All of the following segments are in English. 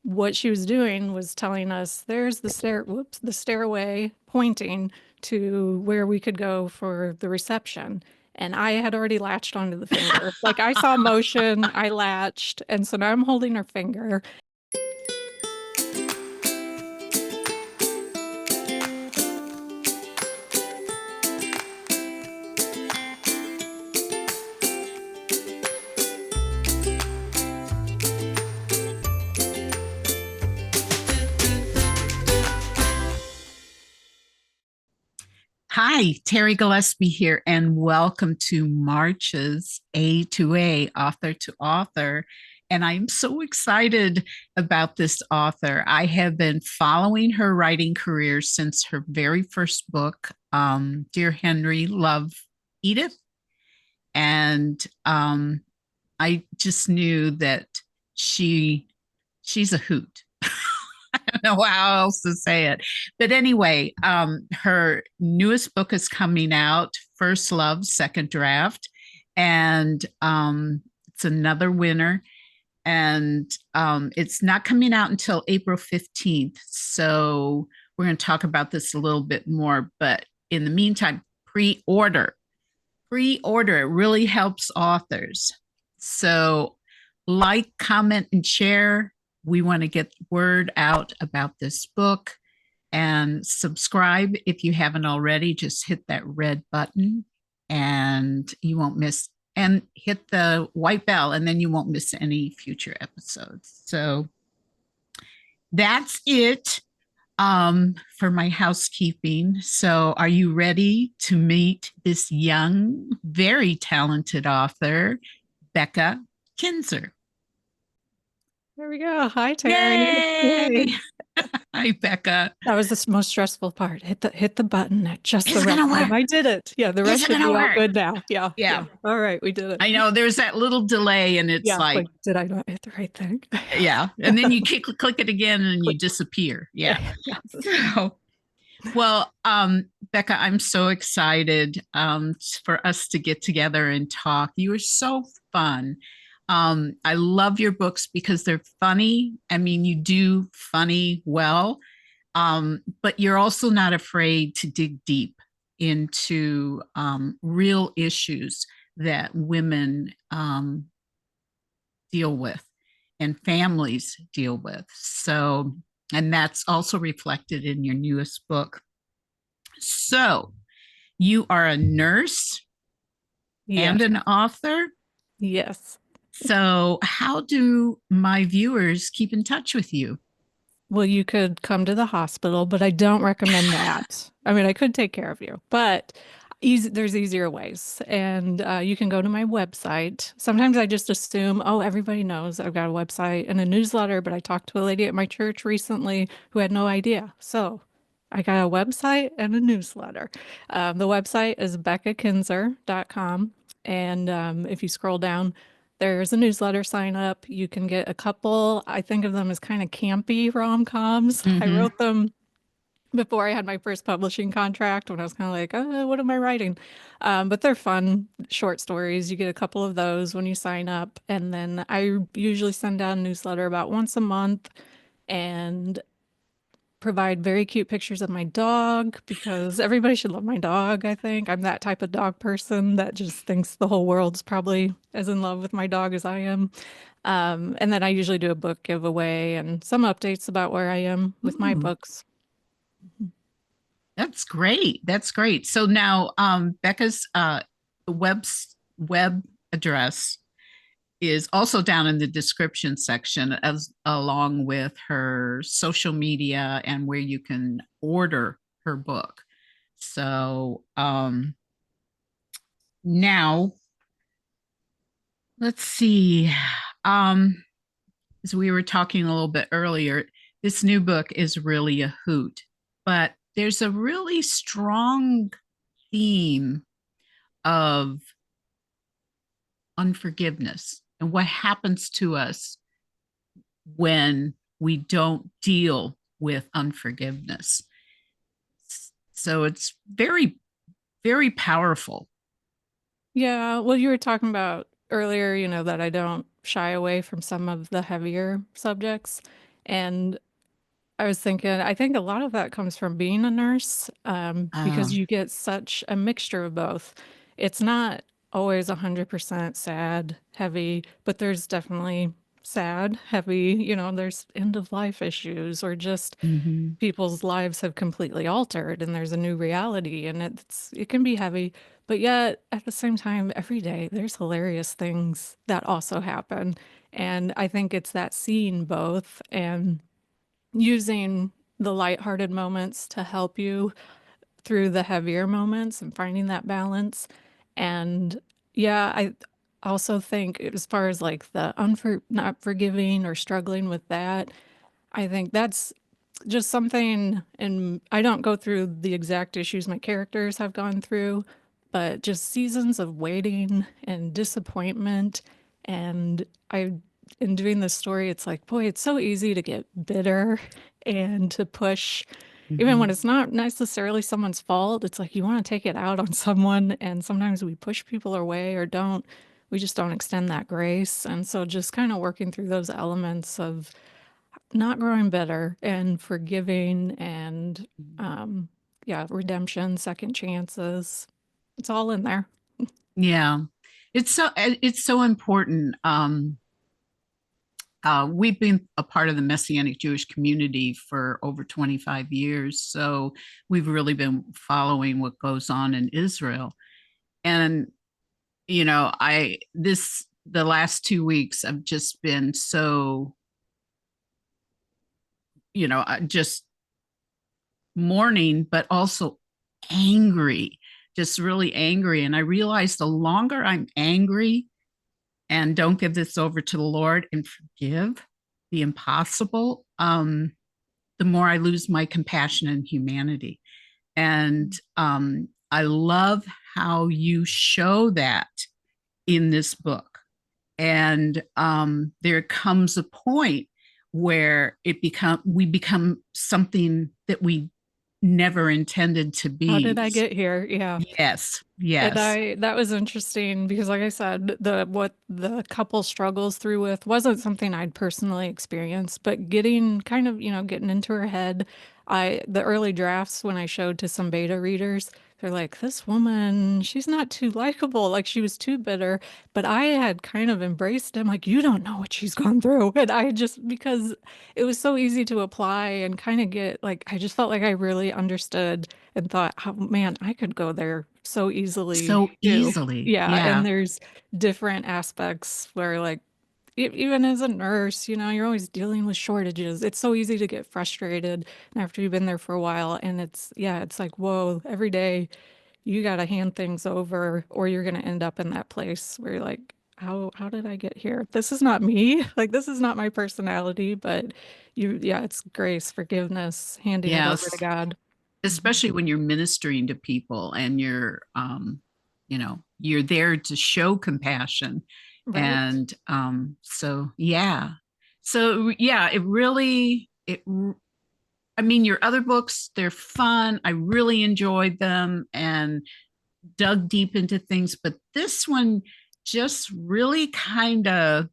what she was doing was telling us there's the stairway pointing to where we could go for the reception. And I had already latched onto the finger. Like I saw motion, I latched. And so now I'm holding her finger. Hi, Terri Gillespie here, and welcome to March's A2A, Author to Author. And I'm so excited about this author. I have been following her writing career since her very first book, Dear Henry, Love Edith. And I just knew that she's a hoot. I don't know how else to say it. But anyway, her newest book is coming out, First Love, Second Draft. And it's another winner. And it's not coming out until April 15th. So we're going to talk about this a little bit more. But in the meantime, pre-order. Pre-order. It really helps authors. So like, comment, and share. We want to get word out about this book, and subscribe if you haven't already. Just hit that red button and you won't miss, and hit the white bell, and then you won't miss any future episodes. So that's it for my housekeeping. So are you ready to meet this young, very talented author, Becca Kinzer? There we go. Hi, Terri. Yay! Yay. Hi, Becca. That was the most stressful part. Hit the button at just Is the it right gonna time. work? I did it. Yeah, the Is rest it should gonna be all work? good now. Yeah. Yeah. All right, we did it. I know there's that little delay, and it's Yeah, like, did I not hit the right thing? yeah. And then you click it again and you disappear. Yeah. Yeah. So, well, Becca, I'm so excited for us to get together and talk. You are so fun. I love your books because they're funny. I mean, you do funny well, but you're also not afraid to dig deep into real issues that women deal with and families deal with. So, and that's also reflected in your newest book. So, you are a nurse and Yes. an author. Yes. So, how do my viewers keep in touch with you? Well, you could come to the hospital, but I don't recommend that. I mean, I could take care of you, but there's easier ways. And you can go to my website. Sometimes I just assume, oh, everybody knows I've got a website and a newsletter, but I talked to a lady at my church recently who had no idea. So I got a website and a newsletter. The website is beccakinzer.com. And if you scroll down, there's a newsletter sign up. You can get a couple, I think of them as kind of campy rom-coms. I Mm-hmm. wrote them before I had my first publishing contract when I was kind of like, what am I writing? But they're fun short stories. You get a couple of those when you sign up. And then I usually send out a newsletter about once a month and provide very cute pictures of my dog because everybody should love my dog, I think. I'm that type of dog person that just thinks the whole world's probably as in love with my dog as I am. And then I usually do a book giveaway and some updates about where I am with my Ooh, books. that's great. That's great. So now, Becca's web address is also down in the description section, as along with her social media and where you can order her book. So now let's see. Um, as we were talking a little bit earlier, this new book is really a hoot, but there's a really strong theme of unforgiveness and what happens to us when we don't deal with unforgiveness. So it's very, very powerful. Yeah, well, you were talking about earlier, that I don't shy away from some of the heavier subjects. And I was thinking, I think a lot of that comes from being a nurse, because Um, you get such a mixture of both. It's not always 100% sad, heavy, but there's definitely sad, heavy, there's end of life issues or just mhm, people's lives have completely altered and there's a new reality and it can be heavy, but yet at the same time, every day there's hilarious things that also happen. And I think it's that seeing both and using the lighthearted moments to help you through the heavier moments and finding that balance. And yeah, I also think as far as like the not forgiving or struggling with that, I think that's just something, and I don't go through the exact issues my characters have gone through, but just seasons of waiting and disappointment. And in doing this story, it's like, boy, it's so easy to get bitter and to push, even when mhm. it's not necessarily someone's fault. It's like you want to take it out on someone, and sometimes we push people away or don't. We just don't extend that grace. And so just kind of working through those elements of not growing better and forgiving and um yeah, redemption, second chances. It's all in there. Yeah, it's so important. We've been a part of the Messianic Jewish community for over 25 years, so we've really been following what goes on in Israel. And I this the last 2 weeks I've just been so just mourning, but also angry, just really angry. And I realized the longer I'm angry and don't give this over to the Lord and forgive the impossible, the more I lose my compassion and humanity. And I love how you show that in this book. And there comes a point where we become something that we never intended to How did be. I get here? Yeah. Yes, And yes. that was interesting because like I said, the what the couple struggles through with wasn't something I'd personally experienced, but getting kind of, getting into her head, the early drafts when I showed to some beta readers, they're like, this woman, she's not too likable, like she was too bitter, but I had kind of embraced him like you don't know what she's gone through. And I just because it was so easy to apply and kind of get like I just felt like I really understood and thought, oh, man, I could go there so easily So too. easily. Yeah, and Yeah. there's different aspects where like even as a nurse, you're always dealing with shortages. It's so easy to get frustrated after you've been there for a while and it's like, whoa, every day you got to hand things over or you're going to end up in that place where you're like, how did I get here? This is not me. Like this is not my personality, but yeah, it's grace, forgiveness, handing it over to Yes. God. Mhm. Especially when you're ministering to people and you're there to show compassion. Right. And so yeah, it really I mean, your other books, they're fun. I really enjoyed them and dug deep into things, but this one just really kind of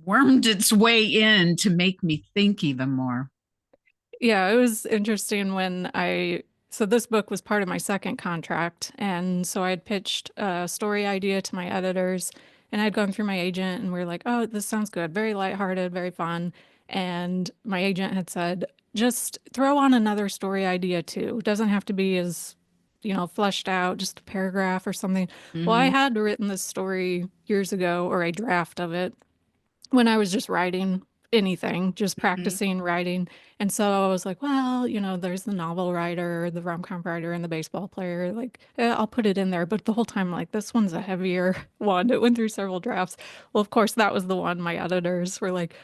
wormed its way in to make me think even more. Yeah, it was interesting so this book was part of my second contract. And so I had pitched a story idea to my editors and I'd gone through my agent and we are like, oh, this sounds good. Very lighthearted, very fun. And my agent had said, just throw on another story idea too. It doesn't have to be as, fleshed out, just a paragraph or something. Well, I Mm-hmm. had written this story years ago or a draft of it when I was just writing anything, just Mm-hmm. practicing writing. And so I was like, well, there's the novel writer, the rom-com writer, and the baseball player. Like, I'll put it in there. But the whole time, like, this one's a heavier one. It went through several drafts. Well, of course, that was the one my editors were like,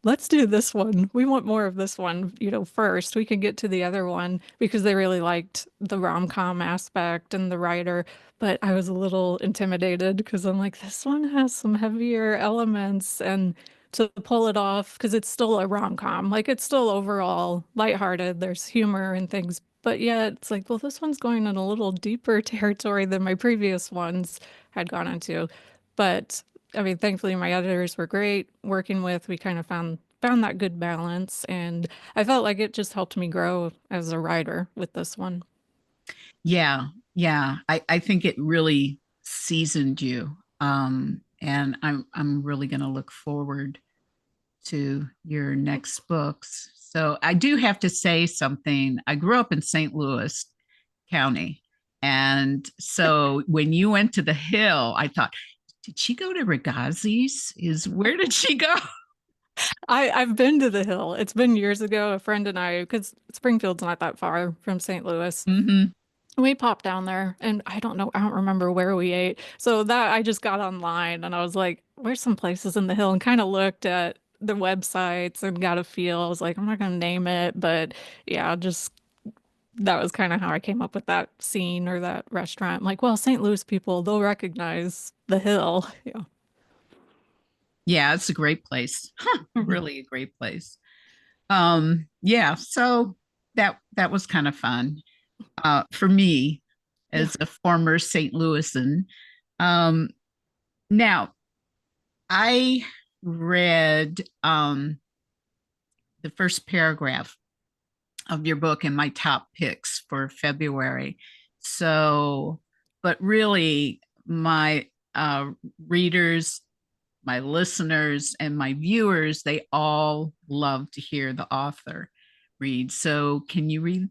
let's do this one. We want more of this one, first. We can get to the other one because they really liked the rom-com aspect and the writer. But I was a little intimidated because I'm like, this one has some heavier elements and to pull it off because it's still a rom-com. Like it's still overall lighthearted. There's humor and things. But yeah, it's like, well, this one's going in a little deeper territory than my previous ones had gone into. But I mean, thankfully my editors were great working with. We kind of found found that good balance, and I felt like it just helped me grow as a writer with this one. Yeah, yeah. I think it really seasoned you. And I'm really gonna look forward to your next books. So I do have to say something. I grew up in St. Louis County. And so when you went to the Hill, I thought, did she go to Ragazzi's? Is where did she go? I've been to the Hill. It's been years ago. A friend and I, because Springfield's not that far from St. Louis, Hmm. we popped down there, and I don't know, I don't remember where we ate. So that I just got online and I was like, where's some places in the Hill, and kind of looked at the websites and got a feel. I was like, I'm not gonna name it, but yeah, just that was kind of how I came up with that scene or that restaurant. I'm like, well, St. Louis people, they'll recognize the Hill. Yeah. Yeah, it's a great place. Mhm. Really a great place. Yeah, so that was kind of fun for me Yeah. as a former St. Louisan. Um, now I read the first paragraph of your book in my top picks for February. So, but really, my readers, my listeners, and my viewers, they all love to hear the author read. So, can you read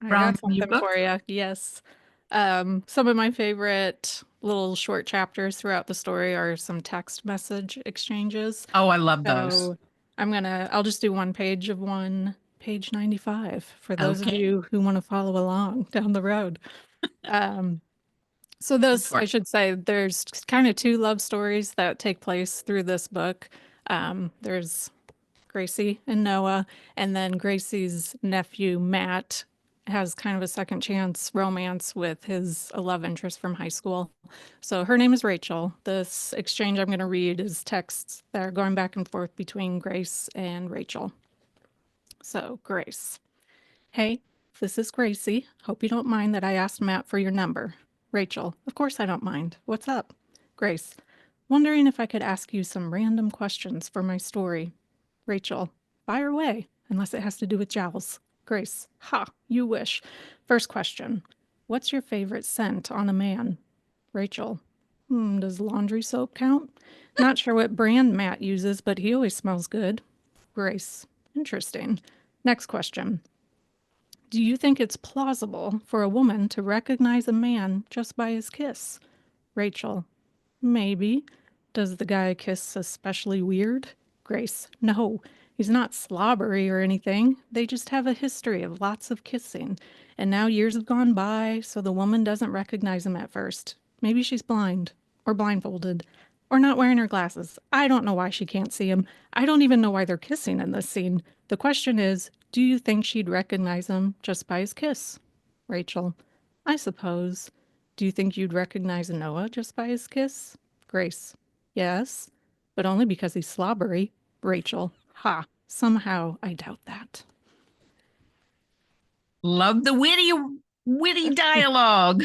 I from got your something book? for you. Yes. Some of my favorite little short chapters throughout the story are some text message exchanges. Oh, I love those. So I'll just do one page of one, page 95, for those of Okay, you who want to follow along down the road. Um, so go this, for I it. should say, there's kind of two love stories that take place through this book. There's Gracie and Noah, and then Gracie's nephew, Matt, has kind of a second chance romance with his a love interest from high school. So her name is Rachel. This exchange I'm going to read is texts that are going back and forth between Grace and Rachel. So, Grace. Hey, this is Gracie. Hope you don't mind that I asked Matt for your number. Rachel. Of course I don't mind. What's up? Grace. Wondering if I could ask you some random questions for my story. Rachel, fire away, unless it has to do with jowls. Grace, ha, you wish. First question. What's your favorite scent on a man? Rachel, does laundry soap count? Not sure what brand Matt uses, but he always smells good. Grace, interesting. Next question. Do you think it's plausible for a woman to recognize a man just by his kiss? Rachel, maybe. Does the guy kiss especially weird? Grace, no. He's not slobbery or anything. They just have a history of lots of kissing. And now years have gone by, so the woman doesn't recognize him at first. Maybe she's blind, or blindfolded, or not wearing her glasses. I don't know why she can't see him. I don't even know why they're kissing in this scene. The question is, do you think she'd recognize him just by his kiss? Rachel, I suppose. Do you think you'd recognize Noah just by his kiss? Grace, yes, but only because he's slobbery. Rachel, ha, somehow I doubt that. Love the witty dialogue.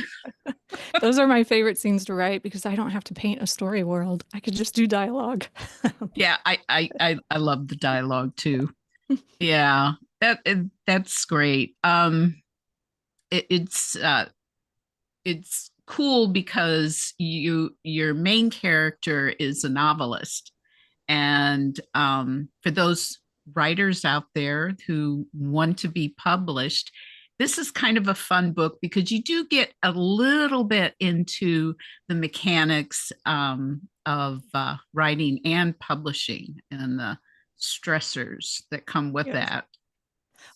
Those are my favorite scenes to write because I don't have to paint a story world. I could just do dialogue. Yeah, I love the dialogue too. Yeah, that's great. It's cool because your main character is a novelist, and for those writers out there who want to be published, this is kind of a fun book because you do get a little bit into the mechanics of writing and publishing and the stressors that come with Yes. that.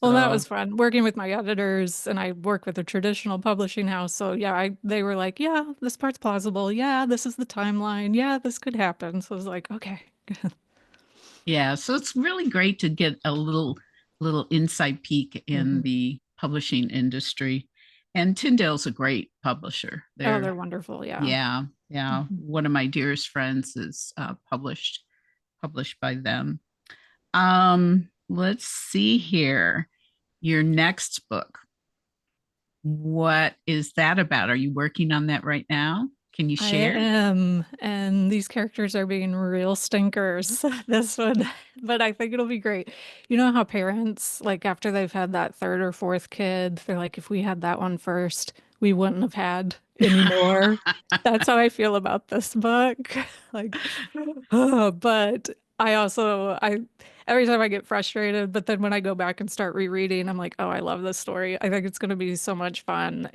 Well, that So was fun working with my editors, and I work with a traditional publishing house. So yeah, they were like, "Yeah, this part's plausible. Yeah, this is the timeline. Yeah, this could happen." So I was like, "Okay." yeah, so it's really great to get a little inside peek in Mhm. the publishing industry. And Tyndale's a great publisher. Oh, They're they're wonderful. Yeah. yeah, yeah. Mhm. One of my dearest friends is published by them. Let's see here. Your next book. What is that about? Are you working on that right now? Can you I share? am, and these characters are being real stinkers. This one, but I think it'll be great. You know how parents, like after they've had that third or fourth kid, they're like, if we had that one first, we wouldn't have had any more. That's how I feel about this book. Like, but I every time I get frustrated, but then when I go back and start rereading, I'm like, oh, I love this story. I think it's going to be so much fun.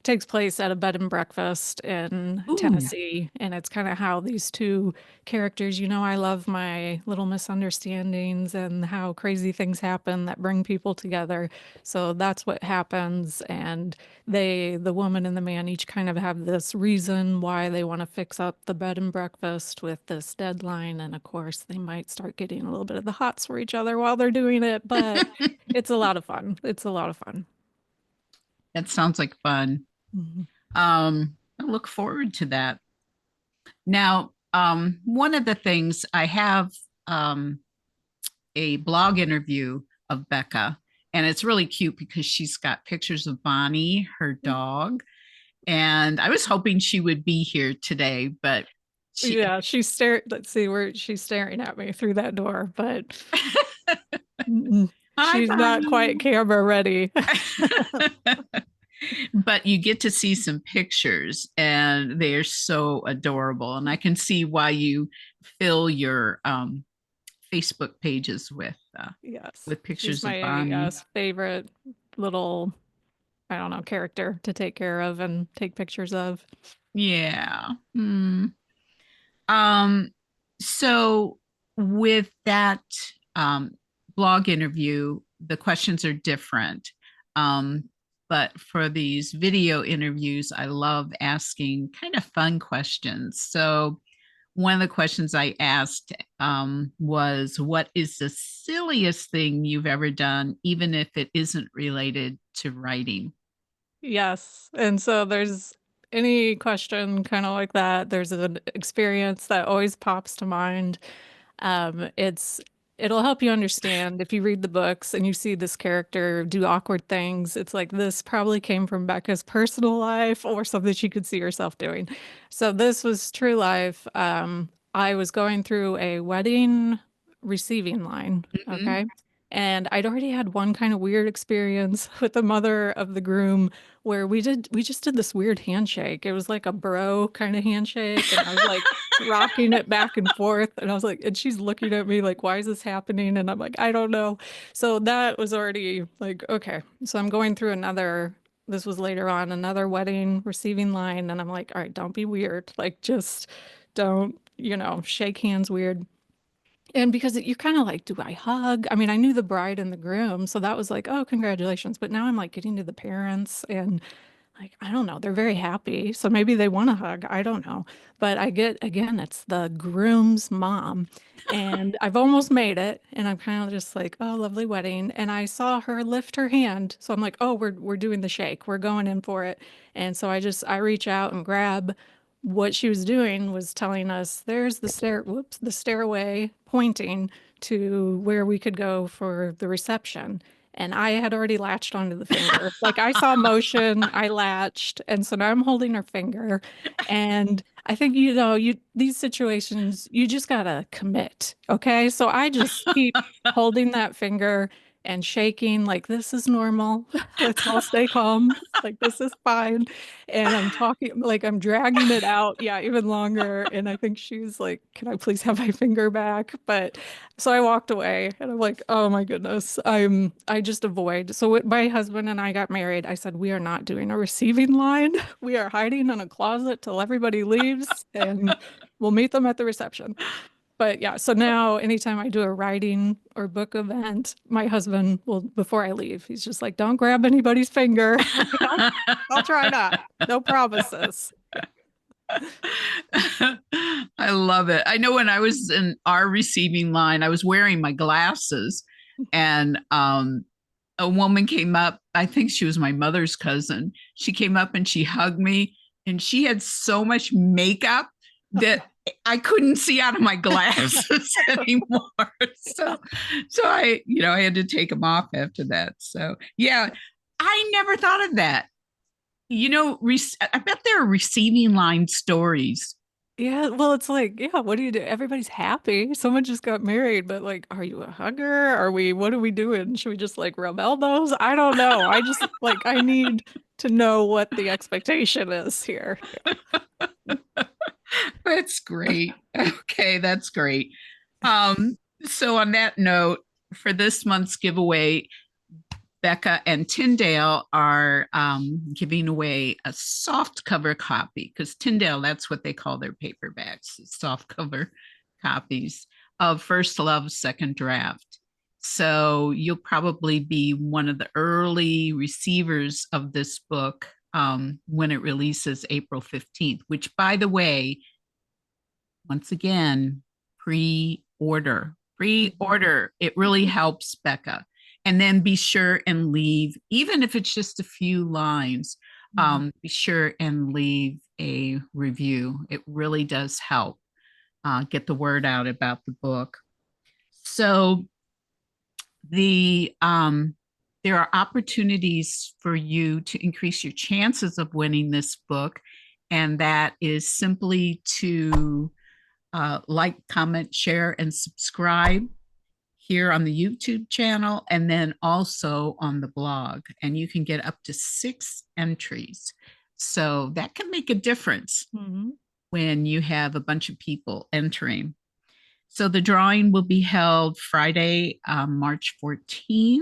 Takes place at a bed and breakfast in Ooh. Tennessee, and it's kind of how these two characters, I love my little misunderstandings and how crazy things happen that bring people together. So that's what happens, and the woman and the man each kind of have this reason why they want to fix up the bed and breakfast with this deadline, and of course they might start getting a little bit of the hots for each other while they're doing it, but it's a lot of fun. It's a lot of fun. That sounds like fun. Mhm. I look forward to that. Now, one of the things I have um, a blog interview of Becca, and it's really cute because she's got pictures of Bonnie, her dog, and I was hoping she would be here today, but she. Yeah, she's staring. Let's see where she's staring at me through that door, but Hi, she's not quite Bonnie. camera ready. But you get to see some pictures, and they are so adorable. And I can see why you fill your Facebook pages Yes, with she's pictures of my Bonnie. favorite little, I don't know, character to take care of and take pictures of. Yeah. Hmm. Um, so with that um, blog interview, the questions are different. Um, but for these video interviews, I love asking kind of fun questions. So one of the questions I asked was, what is the silliest thing you've ever done, even if it isn't related to writing? Yes. And so there's any question kind of like that. There's an experience that always pops to mind. It's it'll help you understand if you read the books and you see this character do awkward things. It's like this probably came from Becca's personal life or something she could see herself doing. So this was true life. I was going through a wedding receiving line, Mhm. okay? And I'd already had one kind of weird experience with the mother of the groom where we just did this weird handshake. It was like a bro kind of handshake, and I was like rocking it back and forth, and I was like, and she's looking at me like, why is this happening? And I'm like, I don't know. So that was already like, okay. So I'm going through this was later on, another wedding receiving line, and I'm like, all right, don't be weird. Like just don't, shake hands weird. And because you're kind of like, do I hug? I mean, I knew the bride and the groom, so that was like, oh, congratulations. But now I'm like getting to the parents, and like, I don't know, they're very happy. So maybe they want a hug. I don't know. But I get, again, it's the groom's mom. And I've almost made it. And I'm kind of just like, oh, lovely wedding. And I saw her lift her hand. So I'm like, oh, we're doing the shake. We're going in for it. And so I reach out and grab what she was doing was telling us there's the stairway pointing to where we could go for the reception. And I had already latched onto the finger. Like I saw motion, I latched, and so now I'm holding her finger. And I think these situations you just gotta commit. Okay. So I just keep holding that finger and shaking like this is normal. Let's all stay calm. Like this is fine. And I'm talking like I'm dragging it out, yeah, even longer. And I think she's like, "Can I please have my finger back?" But so I walked away and I'm like, "Oh my goodness, I just avoid." So when my husband and I got married, I said, "We are not doing a receiving line. We are hiding in a closet till everybody leaves and we'll meet them at the reception." But yeah, so now anytime I do a writing or book event, my husband will, before I leave, he's just like, don't grab anybody's finger. I'm like, I'll try not. No promises. I love it. I know when I was in our receiving line, I was wearing my glasses, and a woman came up. I think she was my mother's cousin. She came up and she hugged me, and she had so much makeup that I couldn't see out of my glasses anymore. So, I had to take them off after that. So, yeah, I never thought of that. I bet there are receiving line stories. Yeah, well, it's like, yeah, what do you do? Everybody's happy. Someone just got married, but like, are you a hugger? What are we doing? Should we just like rub elbows? I don't know. I just like, I need to know what the expectation is here. That's great. Okay, that's great. Um, so on that note, for this month's giveaway, Becca and Tyndale are giving away a soft cover copy because Tyndale, that's what they call their paperbacks, soft cover copies of First Love, Second Draft. So you'll probably be one of the early receivers of this book when it releases April 15th, which, by the way, once again, pre-order. Pre-order. It really helps Becca. And then be sure and leave, even if it's just a few lines, be sure and leave a review. It really does help get the word out about the book. So there are opportunities for you to increase your chances of winning this book, and that is simply to like, comment, share, and subscribe here on the YouTube channel and then also on the blog. And you can get up to 6 entries. So that can make a difference when you have a bunch of people entering. So the drawing will be held Friday, March 14th.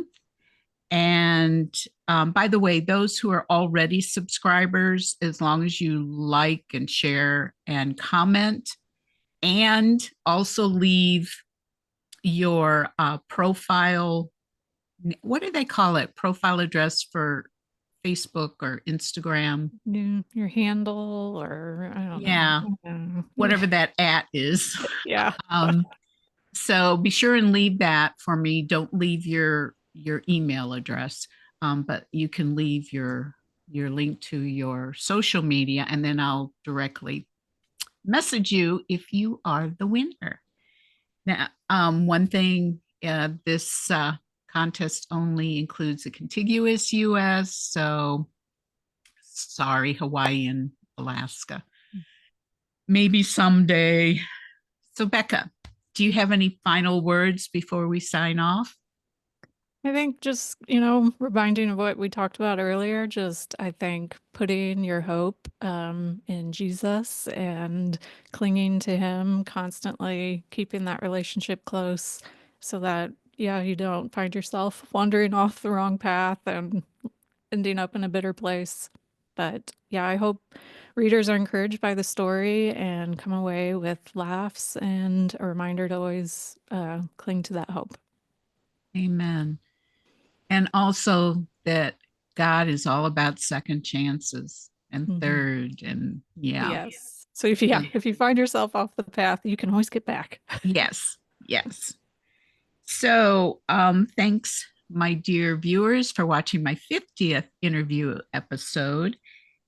And by the way, those who are already subscribers, as long as you like and share and comment, and also leave your profile, what do they call it? Profile address for Facebook or Instagram. Your handle, or I don't Yeah, know. whatever that at is. Yeah. So be sure and leave that for me. Don't leave your email address, but you can leave your link to your social media, and then I'll directly message you if you are the winner. Now, one thing, this contest only includes the contiguous U.S., so sorry, Hawaii and Alaska. Maybe someday. So, Becca, do you have any final words before we sign off? I think just, reminding of what we talked about earlier, just I think putting your hope in Jesus and clinging to him constantly, keeping that relationship close so that, yeah, you don't find yourself wandering off the wrong path and ending up in a bitter place. But yeah, I hope readers are encouraged by the story and come away with laughs and a reminder to always cling to that hope. Amen. And also that God is all about second chances and third, and yeah. Yes. So if you find yourself off the path, you can always get back. Yes, yes. So, thanks, my dear viewers, for watching my 50th interview episode.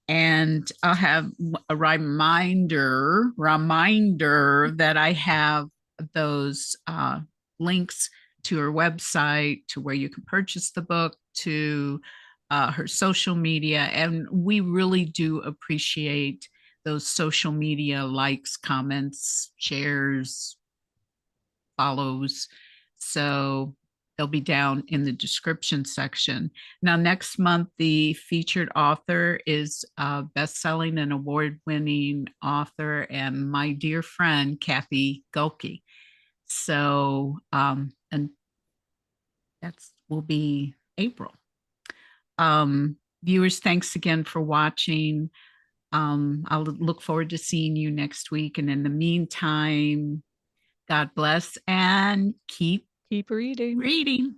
And I'll have a reminder that I have those links to her website, to where you can purchase the book, to her social media. And we really do appreciate those social media likes, comments, shares, follows. So they'll be down in the description section. Now, next month, the featured author is a best-selling and award-winning author and my dear friend, CATHY GOHLKE. So, and that's will be April. Viewers, thanks again for watching. I'll look forward to seeing you next week. And in the meantime, God bless and keep Keep reading. reading.